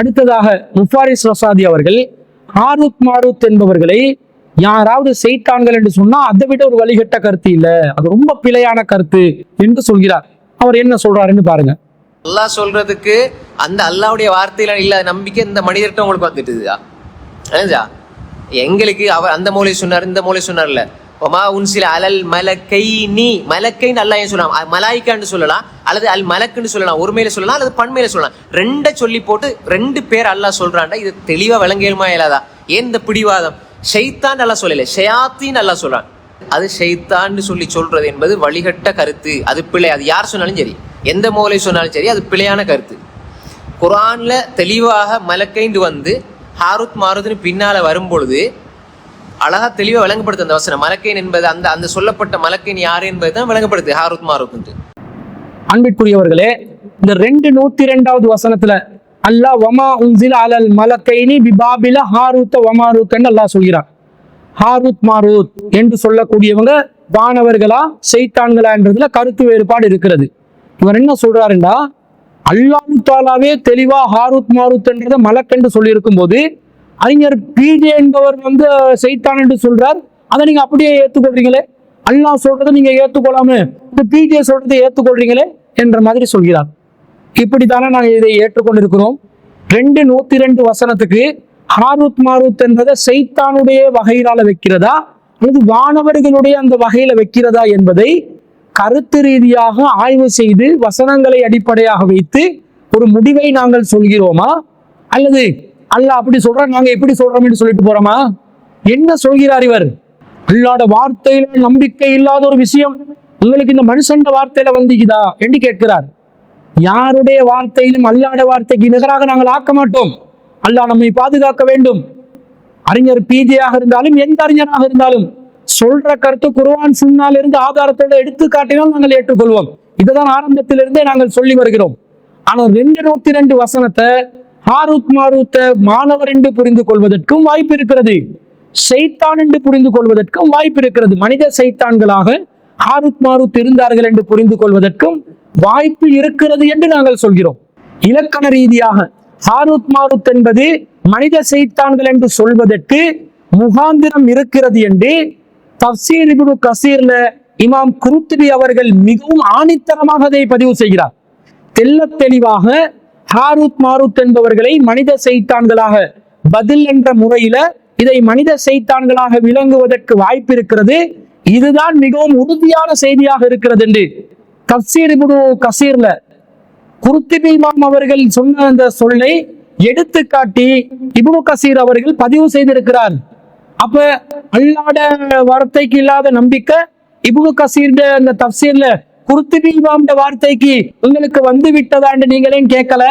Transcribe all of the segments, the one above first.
அடுத்ததாக முஃபாரிஸ் ரசாதி அவர்கள் ஹாரூத் மாரூத் என்பவர்களை யாராவது செய்தான்கள் என்று சொன்னா அதை விட ஒரு வழிகட்ட கருத்து இல்ல, அது ரொம்ப பிழையான கருத்து என்று சொல்கிறார். அவர் என்ன சொல்றாருன்னு பாருங்க. அல்லாஹ் சொல்றதுக்கு அந்த அல்லாஹ்வுடைய வார்த்தையில இல்லாத நம்பிக்கை இந்த மனிதர்கிட்ட உங்களுக்கு வந்துட்டுதா? எங்களுக்கு அவர் அந்த மூலை சொன்னார் இந்த மூலை சொன்னார்ல, ஒமா உன்சில அலல் மலக்கைனி, மலக்கைன்னு அல்லாஹ் ஏன் சொல்லலாம்? மலாய்க்கான்னு சொல்லலாம், அல்லது அல் மலக்குன்னு சொல்லலாம், ஒருமையில சொல்லலாம் அல்லது பன்மையில சொல்லலாம். ரெண்டை சொல்லி போட்டு ரெண்டு பேர் அல்லாஹ் சொல்றான்டா, இது தெளிவா விளங்கலுமா இயலாதா? ஏன் இந்த பிடிவாதம்? ஷைத்தான் அல்லாஹ் சொல்லல, ஷயாத்தீன் அல்லாஹ் சொல்றான். அது ஷைத்தான்னு சொல்லி சொல்றது என்பது வழிகட்ட கருத்து, அது பிழை. அது யார் சொன்னாலும் சரி, எந்த மூலை சொன்னாலும் சரி, அது பிழையான கருத்து. குர்ஆன்ல தெளிவாக மலக்கைண்டு வந்து ஹாரூத் மாரூத்னு பின்னால வரும்பொழுது அழகா தெளிவா விளங்கப்படுத்து அந்த வசனம். மலக்கைன் என்பது அந்த அந்த சொல்லப்பட்ட மலக்கைன் யாரு என்பது தான் விளங்கப்படுது ஹாரூத் மாரூத். அன்பிற்குரியவர்களே, இந்த 202வது வசனத்துல அல்லாஹ் வமா உன்சில அலல் மலக்கைனி பிபாபில ஹாரூத்த வமாரூத்ன்னு அல்லாஹ் சொல்கிறான். ஹாரூத் மாரூத் என்று சொல்லக்கூடியவங்க வானவர்களா செய்தான்களா என்றதுல கருத்து வேறுபாடு இருக்கிறது. இவர் என்ன சொல்றாருன்னா, அல்லாஹ் தாலாவே தெளிவா ஹாரூத் மாரூத் என்றதை மலக் என்று சொல்லி இருக்கும் போது அறிஞர் பிஜே என்பவர் வந்து செய்தான் என்று சொல்றார். அதை நீங்க அப்படியே ஏற்றுக்கொள்றீங்களே, அல்லாஹ் சொல்றதை நீங்க ஏற்றுக்கொள்ளாம இந்த பிஜே சொல்றதை ஏற்றுக்கொள்றீங்களே என்ற மாதிரி சொல்கிறார். இப்படித்தானே நாங்கள் இதை ஏற்றுக்கொண்டிருக்கிறோம். 202 வசனத்துக்கு ஹாரூத் மாரூத் என்பதை செய்தானுடைய வகையிலால வைக்கிறதா அல்லது வானவர்களுடைய அந்த வகையில வைக்கிறதா என்பதை கருத்து ரீதியாக ஆய்வு செய்து வசனங்களை அடிப்படையாக வைத்து ஒரு முடிவை நாங்கள் சொல்கிறோமா, அல்லது அல்லாஹ் அப்படி சொல்றா நாங்க எப்படி சொல்றோம் என்று சொல்லிட்டு போறோமா? என்ன சொல்கிறார் இவர்? அல்லாஹ்வுடைய வார்த்தையில நம்பிக்கை இல்லாத ஒரு விஷயம் உங்களுக்கு இந்த மனுஷன் வார்த்தையில வந்திக்குதா என்று கேட்கிறார். யாருடைய வார்த்தையிலும் அல்லாஹ்வுடைய வார்த்தைக்கு நிகராக நாங்கள் ஆக்க மாட்டோம். அல்லாஹ் நம்மை பாதுகாக்க வேண்டும். அறிஞர் பிஜேயாக இருந்தாலும் எந்த அறிஞராக இருந்தாலும் சொல்ற கருத்து குர்ஆன் சுன்னால இருந்து ஆதாரத்தோட எடுத்து காட்டினால் நாங்கள் ஏற்றுக்கொள்வோம். இதுதான் ஆரம்பத்திலிருந்தே நாங்கள் சொல்லி வருகிறோம். ஆனால் 202 வசனத்தை ஹாரூத் மாரூத்த மாணவர் என்று புரிந்து கொள்வதற்கும் வாய்ப்பு இருக்கிறது, செய்தான் என்று புரிந்து கொள்வதற்கும் வாய்ப்பு இருக்கிறது. மனித செய்தான்களாக ஹாரூத் மாரூத் இருந்தார்கள் என்று புரிந்து கொள்வதற்கும் வாய்ப்பு இருக்கிறது என்று நாங்கள் சொல்கிறோம். இலக்கண ரீதியாக ஹாரூத் மாரூத் என்பது மனித செய்தான்கள் என்று சொல்வதற்கு முகாந்திரம் இருக்கிறது என்று தஃப்சீர் இப்னு கஸீர்ல இமாம் குருத்துபி அவர்கள் மிகவும் ஆணித்தரமாக அதை பதிவு செய்கிறார். தெள்ளத் தெளிவாக ஹாரூத் மாரூத் என்பவர்களை மனித செய்தான்களாக பதில் என்ற முறையில இதை மனித செய்தான்களாக விளங்குவதற்கு வாய்ப்பு இருக்கிறது. இதுதான் மிகவும் உறுதியான செய்தியாக இருக்கிறது என்று தஃப்சீர் இப்னு கஸீர்ல குருத்துபி இமாம் அவர்கள் சொன்ன அந்த சொல்லை எடுத்துக்காட்டி இப்னு கஸீர் அவர்கள் பதிவு செய்திருக்கிறார். அப்ப அல்லாஹ்வுடைய வார்த்தைக்கு இல்லாத நம்பிக்கை இப்னு கஸீர் அந்த தஃப்சீர்ல குருத்துபி இமாம் வார்த்தைக்கு உங்களுக்கு வந்து விட்டதா என்று நீங்களே கேட்கல.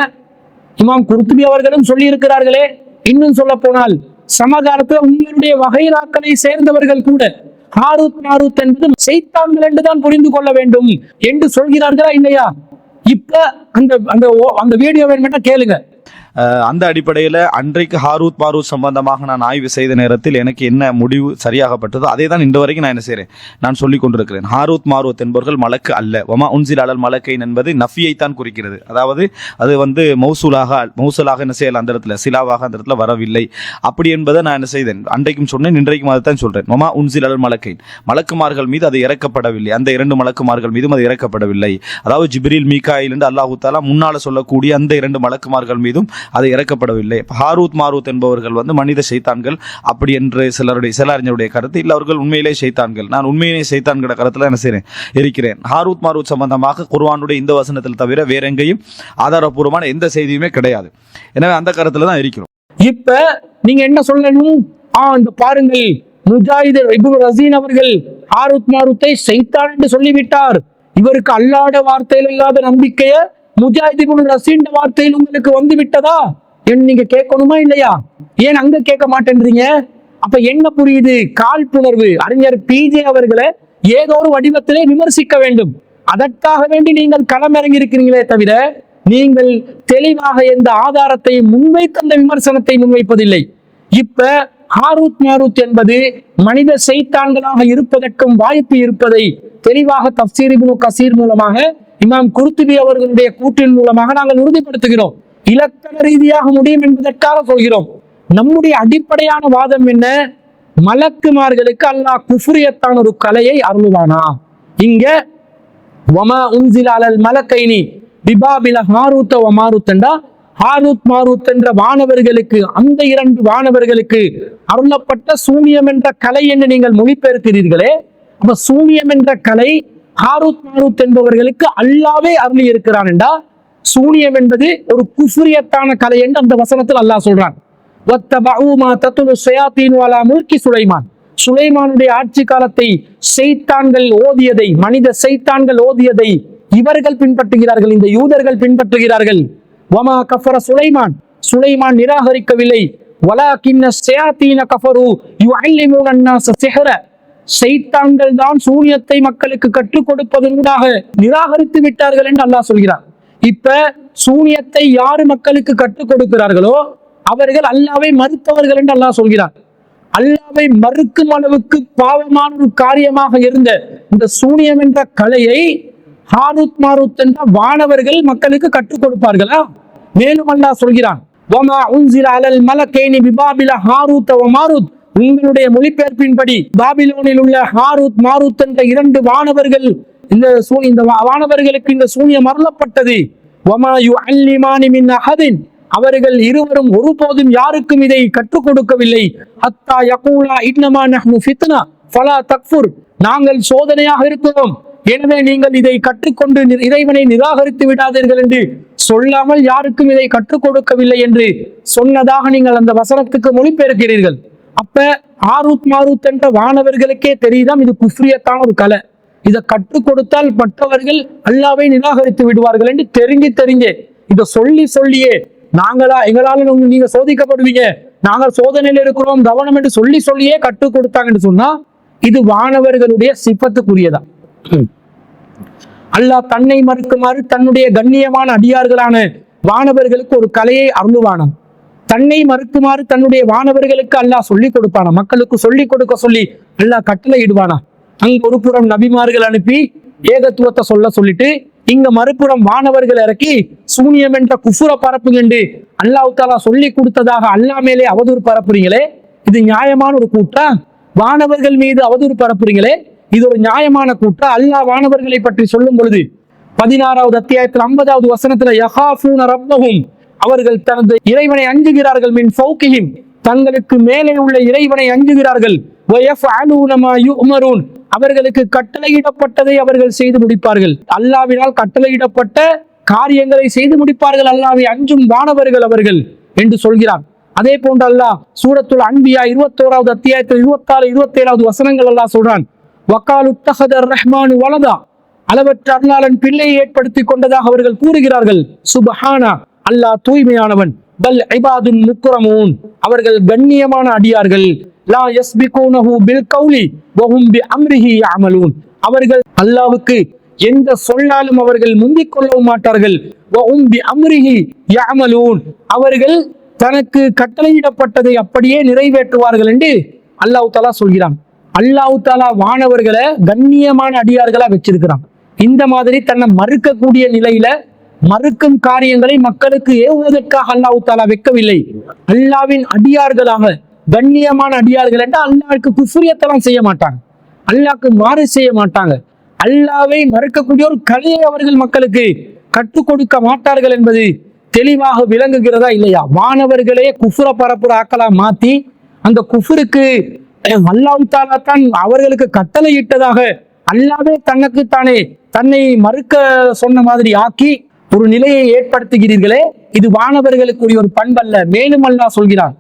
இமாம் குருத்துபி அவர்களும் சொல்லி இருக்கிறார்களே. இன்னும் சொல்ல போனால் சமகாலத்தில் உங்களுடைய வகைராக்களை சேர்ந்தவர்கள் கூட ஹாரூத் மாரூத் என்பது செய்தான்கள் என்றுதான் புரிந்து கொள்ள வேண்டும் என்று சொல்கிறார்களா இல்லையா? இப்ப அந்த அந்த அந்த வீடியோ வேணுமென்னா கேளுங்க. அந்த அடிப்படையில் அன்றைக்கு ஹாரூத் மாரூத் சம்பந்தமாக நான் ஆய்வு செய்த நேரத்தில் எனக்கு என்ன முடிவு சரியாகப்பட்டதோ அதே தான் இன்று வரைக்கும் நான் என்ன செய்கிறேன், நான் சொல்லிக் கொண்டிருக்கிறேன். ஹாரூத் மாரூத் என்பவர்கள் மலக்கு அல்ல. ஒமா உன்சில அலல் மலக்கைன் என்பது நஃபியை தான் குறிக்கிறது. அதாவது அது வந்து மௌசூலாக என்ன செய்யல, அந்த இடத்துல சிலாவாக அந்த இடத்துல வரவில்லை. அப்படி என்பதை நான் என்ன செய்தேன், அன்றைக்கும் சொன்னேன், இன்றைக்கும் அதை தான் சொல்றேன். ஒமா உன்சில அலல் மலக்கைன், மலக்குமார்கள் மீது அது இறக்கப்படவில்லை. அந்த 2 மலக்குமார்கள் மீதும் அது இறக்கப்படவில்லை. அதாவது ஜிப்ரீல் மீகாயில் என்று அல்லாஹு தாலா முன்னால சொல்லக்கூடிய அந்த 2 மலக்குமார்கள் மீதும் அது இறக்கப்படவில்லை. ஹாரூத் மாரூத் என்பவர்கள் வந்து மனித செய்தான்கள் அப்படி என்று சில அறிஞருடைய கருத்து இல்லை. அவர்கள் உண்மையிலே செய்தான்கள். நான் உண்மையிலே செய்தான்கிற கருத்துல என்ன செய்றேன் இருக்கிறேன். ஹாரூத் மாரூத் சம்பந்தமாக குர்ஆனுடைய இந்த வசனத்தில் தவிர வேற எங்கேயும் ஆதாரபூர்வமான எந்த செய்தியுமே கிடையாது. எனவே அந்த கருத்துல தான் இருக்கிறோம். இப்ப நீங்க என்ன சொல்லணும்? இந்த பாருங்கள், முஜாஹித் இப்னு ரஸீன் அவர்கள் ஹாரூத் மாரூத்தை செய்தான் என்று சொல்லிவிட்டார். இவருக்கு அல்லாஹ்வுடைய வார்த்தையில் இல்லாத நம்பிக்கைய முஜாஹித் இப்னு ரஸீன் வார்த்தையில் உங்களுக்கு வந்து விட்டதா என்று நீங்க கேட்கணுமா இல்லையா? ஏன் அங்க கேட்க மாட்டேன்றீங்க? அப்ப என்ன புரியுது? காழ்ப்புணர்வு. அறிஞர் பிஜே அவர்களை ஏதோ ஒரு வடிவத்திலே விமர்சிக்க வேண்டும். அதற்காக வேண்டி நீங்கள் களமிறங்கி இருக்கிறீங்களே தவிர நீங்கள் தெளிவாக எந்த ஆதாரத்தை முன்வைத்து அந்த விமர்சனத்தை முன்வைப்பதில்லை. இப்ப ஹாரூத் மாரூத் என்பது மனித செய்தான்களாக இருப்பதற்கும் வாய்ப்பு இருப்பதை தெளிவாக தஃப்சீர் இப்னு கஸீர் மூலமாக இமாம் குருத்துபி அவர்களுடைய கூற்றின் மூலமாக நாங்கள் உறுதிப்படுத்துகிறோம். இலக்கண ரீதியாக முடியும் என்பதற்காக சொல்கிறோம். நம்முடைய அடிப்படையான வாதம் என்ன? மலக்குமார்களுக்கு அல்லாஹ் குஃப்ரியத்தான ஒரு கலையை அருள்வானா? இங்க வமா உன்சில அலல் மலக்கைனி பிபாபில ஹாரூத்த வமாரூத் என்றா ஹாரூத் மாரூத் என்ற வானவர்களுக்கு, அந்த 2 வானவர்களுக்கு அருளப்பட்ட சூனியம் என்ற கலை என்று நீங்கள் மொழிபெயர்க்கிறீர்களே, அப்ப சூனியம் என்ற கலை ஹாரூத் மாரூத் என்பவர்களுக்கு அல்லாவே அருளி இருக்கிறான் என்றா சூனியம் என்பது ஒரு குஃப்ரியத்தான கலை என்று அந்த வசனத்தில் அல்லாஹ் சொல்றான். சுலைமான், சுலைமானுடைய ஆட்சி காலத்தை செய்தான்கள் ஓதியதை, மனித செய்தான்கள் ஓதியதை இவர்கள் பின்பற்றுகிறார்கள், இந்த யூதர்கள் பின்பற்றுகிறார்கள். வமா கஃபர சுலைமான், சுலைமான் நிராகரிக்கவில்லை. வலாகின்ன ஷயாத்தீன கஃபரு யுஅல்லிமூன அன்னாஸ சிஹ்ர, ஷைத்தான்கள் தான் சூனியத்தை மக்களுக்கு கற்றுக் கொடுப்பதற்காக நிராகரித்து விட்டார்கள் என்று அல்லாஹ் சொல்கிறார். இப்ப சூனியத்தை யாரு மக்களுக்கு கற்றுக் கொடுக்கிறார்களோ அவர்கள் அல்லாவை மறுத்தவர்கள் என்று அல்லாஹ் சொல்கிறார். அல்லாவை மறுக்கும் அளவுக்கு பாவமான ஒரு காரியமாக இருந்த இந்த சூனியம் என்ற கலையை ஹாரூத் மாரூத் என்ற வானவர்கள் மக்களுக்கு கற்றுக் கொடுப்பார்களா? மேலும் அல்லாஹ் சொல்கிறான், வமா உன்சில அலல் மலக்கைனி பிபாபில ஹாரூத் வமாரூத், உங்களுடைய மொழிபெயர்ப்பின்படி பாபிலோனில் உள்ள ஹாரூத் மாரூத் என்ற 2 வானவர்கள், இந்த வானவர்களுக்கு இந்த சூனியம் அருளப்பட்டது. வமா யுஅல்லிமானி மின் அஹதின், அவர்கள் இருவரும் ஒருபோதும் யாருக்கும் இதை கற்றுக் கொடுக்கவில்லை. ஹத்தா யகூலா இன்னமா நஹ்னு ஃபித்னா ஃபலா தக்ஃபுர், நாங்கள் சோதனையாக இருக்கிறோம், எனவே நீங்கள் இதை கற்றுக்கொண்டு இறைவனை நிராகரித்து விடாதீர்கள் என்று சொல்லாமல் யாருக்கும் இதை கற்றுக் கொடுக்கவில்லை என்று சொன்னதாக நீங்கள் அந்த வசனத்துக்கு மொழிபெயர்க்கிறீர்கள். அப்ப ஹாரூத் மாரூத் என்ற வானவர்களுக்கே தெரியுதாம் இது குஃப்ரியத்தான ஒரு கலை, இதை கற்றுக் கொடுத்தால் மற்றவர்கள் அல்லாவை நிராகரித்து விடுவார்கள் என்று தெரிஞ்சே இதை சொல்லியே எங்களால நீங்க சோதிக்கப்படுவீங்க, நாங்கள் சோதனையில் இருக்கிறோம் கவனம் என்று சொல்லியே கற்றுக் கொடுத்தாங்கன்னு சொன்னா இது வானவர்களுடைய சிப்பத்துக்குரியதா? அல்லாஹ் தன்னை மறுக்குமாறு தன்னுடைய கண்ணியமான அடியார்களான வானவர்களுக்கு ஒரு கலையை அருளுவானாம். தன்னை மறுக்குமாறு தன்னுடைய வானவர்களுக்கு அல்லாஹ் சொல்லிக் கொடுப்பானா, மக்களுக்கு சொல்லிக் கொடுக்க சொல்லி அல்லாஹ் கட்டளை இடுவானா. அங்க ஒரு புறம் நபிமார்கள் அனுப்பி ஏகத்துவத்தை சொல்லிட்டு இங்க மறுபுறம் வானவர்கள் இறக்கி சூனியம் என்ற குஃபுர பரப்புங்க என்று அல்லாஹ் தஆலா சொல்லி கொடுத்ததாக அல்லாஹ் மேலே அவதூறு பரப்புறீங்களே, இது நியாயமான ஒரு கூட்டா? வானவர்கள் மீது அவதூறு பரப்புறீங்களே, இது ஒரு நியாயமான கூட்டா? அல்லாஹ் வானவர்களை பற்றி சொல்லும் பொழுது 16வது அத்தியாயத்தில் 50வது வசனத்துல யஹாஃபூன ரப்பஹும், அவர்கள் தனது இறைவனை அஞ்சுகிறார்கள், மின் ஃபௌகிஹிம், தங்களுக்கு மேலே உள்ள இறைவனை அஞ்சுகிறார்கள், வயஃபஅலூன மா யுஅமரூன், அவர்களுக்கு கட்டளையிடப்பட்டதை அவர்கள் செய்து முடிப்பார்கள், அல்லாஹ்வினால் கட்டளையிடப்பட்ட காரியங்களை செய்து முடிப்பார்கள், அல்லாஹ்வை அஞ்சும் வானவர்கள் அவர்கள் என்று சொல்கிறார். அதே போன்று அல்லாஹ் சூரத்துல் அன்பியா 21வது அத்தியாயத்தில் 26, 27வது வசனங்கள் அல்லாஹ் சொல்றான், வகாலு தஹதர் ரஹ்மானு வலதா, அளவற்ற அருளாளன் பிள்ளையை ஏற்படுத்தி கொண்டதாக அவர்கள் கூறுகிறார்கள். சுப்ஹானா, அல்லாஹ் தூய்மையானவன். பல் இபாதுன் முக்ரமூன், அவர்கள் கண்ணியமான அடியார்கள். லா யஸ்பிகூனஹு பில் கௌலி வஹும் பி அம்ரிஹி யஅமலூன், அவர்கள் அல்லாஹ்வுக்கு எந்த சொல்லாலும் அவர்கள் முந்திக் கொள்ளவும் மாட்டார்கள். வஹும் பி அம்ரிஹி யஅமலூன், அவர்கள் தனக்கு கட்டளையிடப்பட்டதை அப்படியே நிறைவேற்றுவார்கள் என்று அல்லாஹ் தஆலா சொல்கிறான். அல்லாஹ் தஆலா வானவர்களை கண்ணியமான அடியார்களா வச்சிருக்கிறான். இந்த மாதிரி தன்னை மறுக்கக்கூடிய நிலையில மறுக்கும் காரியங்களை மக்களுக்கு ஏவுவதற்காக அல்லாஹ் தஆலா வைக்கவில்லை. அல்லாஹ்வின் அடியார்களாக கண்ணியமான அடியார்கள் என்றால் அல்லாஹ்வுக்கு குஃப்ரியத்தெல்லாம் செய்ய மாட்டாங்க, அல்லாஹ்வுக்கு மாறு செய்ய மாட்டாங்க, அல்லாஹ்வை மறுக்கக்கூடிய ஒரு கலையை அவர்கள் மக்களுக்கு கற்றுக் கொடுக்க மாட்டார்கள் என்பது தெளிவாக விளங்குகிறதா இல்லையா? வானவர்களே குஃப்ர பரப்புற ஆக்களா மாத்தி அந்த குஃப்ருக்கு அல்லாஹ் தஆலா தான் அவர்களுக்கு கட்டளையிட்டதாக அல்லாஹ்வே தன்னை மறுக்க சொன்ன மாதிரி ஆக்கி ஒரு நிலையை ஏற்படுத்துகிறீர்களே, இது வானவர்களுக்குரிய ஒரு பண்பல்ல. மேலும் அல்லாஹ் சொல்கிறான்,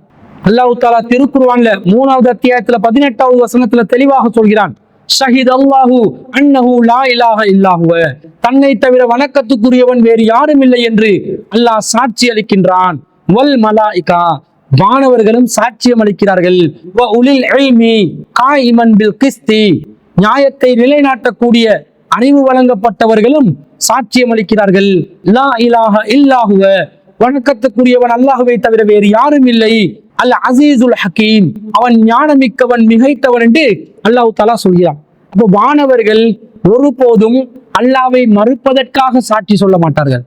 அல்லாஹ் தஆலா திருக்குர்ஆன்ல 3வது அத்தியாயத்துல 18வது வசனத்துல தெளிவாக சொல்கிறான், ஷஹீத் அல்லாஹு அன்னஹு லா இலாஹ இல்லாஹுவ, தன்னை தவிர வணக்கத்துக்குரியவன் வேறு யாரும் இல்லை என்று அல்லாஹ் சாட்சி அளிக்கின்றான். வல் மலாயிகா, வானவர்களும் சாட்சியம் அளிக்கிறார்கள். வ உலில் இல்மி காயிமன் பில் கிஸ்தி, நியாயத்தை நிலைநாட்டக்கூடிய அறிவு வழங்கப்பட்டவர்களும் சாட்சியம் அளிக்கிறார்கள். லா இலாஹ இல்லாஹுவ, வணக்கத்துக்குரியவன் அல்லாஹுவை தவிர வேறு யாரும் இல்லை. அல் அசீசுல் ஹக்கீம், அவன் ஞானமிக்கவன் மிகைத்தவன் என்று அல்லாஹ் தஆலா சொல்கிறான். அப்போ வானவர்கள் ஒருபோதும் அல்லாஹ்வை மறுப்பதற்காக சாட்சி சொல்ல மாட்டார்கள்,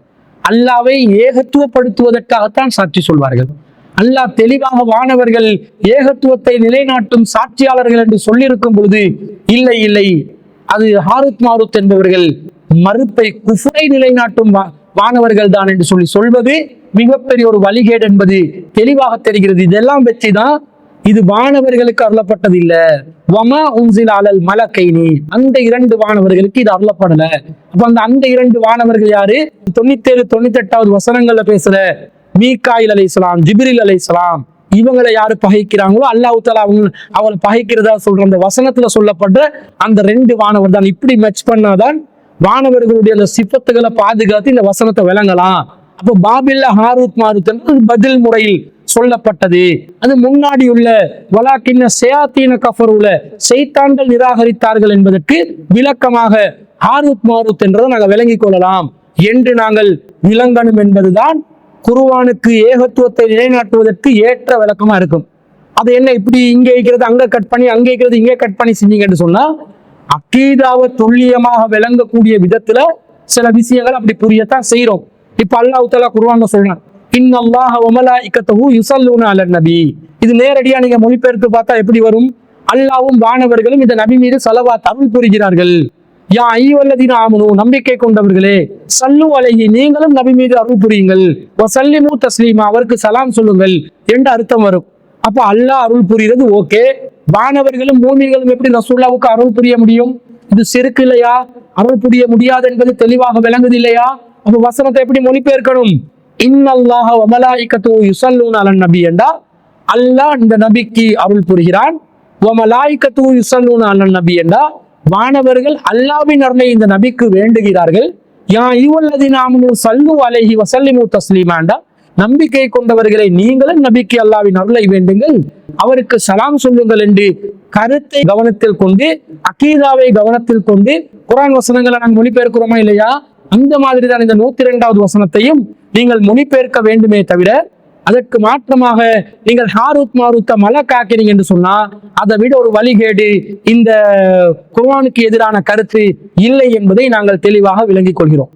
அல்லாவை ஏகத்துவப்படுத்துவதற்காகத்தான் சாட்சி சொல்வார்கள். அல்லாஹ் தெளிவாக வானவர்கள் ஏகத்துவத்தை நிலைநாட்டும் சாட்சியாளர்கள் என்று சொல்லியிருக்கும் பொழுது இல்லை இல்லை, அது ஹாரூத் மாரூத் என்பவர்கள் மறுப்பை குஃபரை நிலைநாட்டும் வானவர்கள் தான் என்று சொல்வது மிகப்பெரிய ஒரு வழிகேடு என்பது தெளிவாக தெரிகிறது. இதெல்லாம் வச்சுதான் இது வானவர்களுக்கு அருளப்பட்டது இல்ல. வமா உன்சில அலல் மலக்கைனி, அந்த 2 வானவர்களுக்கு இது அருளப்படல. அப்ப அந்த 2 வானவர்கள் யாரு? 97, 98வது வசனங்கள்ல பேசுற மீகாயில் அலைஹிஸ்ஸலாம், ஜிப்ரீல் அலைஹிஸ்ஸலாம், இவங்களை யாரு பகைக்கிறாங்களோ அல்லாஹ் தஆலா அவங்களை பகைக்கிறதா சொல்ற அந்த வசனத்துல சொல்லப்படுற அந்த 2 வானவர் தான். இப்படி மெச் பண்ணாதான் வானவர்களுடைய அந்த சிஃபத்துகளை பாதுகாத்து இந்த வசனத்தை விளங்கலாம். அப்போ பாபில்ல ஹாரூத் மாரூத் என்பது பதில் முறையில் சொல்லப்பட்டது. அது முன்னாடி உள்ள வலாக்கின்ன ஷயாத்தீன கஃபருல ஷைத்தான்கள் நிராகரித்தார்கள் என்பதற்கு விளக்கமாக ஹாரூத் மாரூத் என்றதை நாங்கள் விளங்கிக் கொள்ளலாம் என்று நாங்கள் விளங்கணும் என்பதுதான் குர்ஆனுக்கு ஏகத்துவத்தை நிலைநாட்டுவதற்கு ஏற்ற விளக்கமா இருக்கும். அது என்ன இப்படி இங்கே இருக்கிறது அங்க கட் பண்ணி, அங்கே இருக்கிறது இங்கே கட் பண்ணி செஞ்சீங்கன்னு சொன்னா அக்கீதாவை துல்லியமாக விளங்கக்கூடிய விதத்துல சில விஷயங்கள் அப்படி புரியத்தான் செய்யறோம். இப்ப அல்லாஹ் தஆலா குர்ஆன்ல சொல்றான், இன்னல்லாஹ வ மலாயிகத்துஹு யுஸல்லூன அலன் நபி. இது நேரடியா நீங்க மொழிபெயர்த்து பார்த்தா எப்படி வரும்? அல்லாஹ்வும் வானவர்களும் இந்த நபி மீது ஸலவாத் அருள் புரிகிறார்கள். யா அய்யுஹல்லதீன ஆமனூ, நம்பிக்கை கொண்டவர்களே, ஸல்லு அலைஹி, நீங்களும் நபி மீது அருள் புரியுங்கள், வ ஸல்லிமு தஸ்லீமா, அவருக்கு சலாம் சொல்லுங்கள் என்று அர்த்தம் வரும். அப்ப அல்லாஹ் அருள் புரிகிறது ஓகே, வானவர்களும் மூமின்களும் எப்படி ரசூலுல்லாஹ்வுக்கு அருள் புரிய முடியும்? இது சிறுக்கு இல்லையா? அருள் புரிய முடியாது என்பது தெளிவாக விளங்குது இல்லையா? அப்ப வசனத்தை எப்படி மொழிபெயர்க்கணும்? இன்னல்லாஹ வ மலாயிகத்துஹு யுஸல்லூன அலன் நபி என்றா அல்லாஹ் இந்த நபிக்கு அருள் புரிகிறான். வ மலாயிகத்துஹு யுஸல்லூன அலன் நபி என்றா வானவர்கள் அல்லாஹ்வின் அருளை இந்த நபிக்கு வேண்டுகிறார்கள். யா அய்யுஹல்லதீன ஆமனூ ஸல்லு அலைஹி வ ஸல்லிமு தஸ்லீமா என்றா நம்பிக்கை கொண்டவர்களை நீங்களும் நபிக்கு அல்லாஹ்வின் அருளை வேண்டுங்கள், அவருக்கு சலாம் சொல்லுங்கள் என்று கருத்தை கவனத்தில் கொண்டு அகீதாவை கவனத்தில் கொண்டு குர்ஆன் வசனங்களை நாங்கள் மொழிபெயர்க்கிறோமா இல்லையா? அந்த மாதிரி தான் இந்த 102வது வசனத்தையும் நீங்கள் மொழிபெயர்க்க வேண்டுமே தவிர அதற்கு மாற்றமாக நீங்கள் ஹாரூத் மாரூத்த மலக்காக்கிறீங்க என்று சொன்னா அதை விட ஒரு வழிகேடு இந்த குர்ஆனுக்கு எதிரான கருத்து இல்லை என்பதை நாங்கள் தெளிவாக விளங்கிக் கொள்கிறோம்.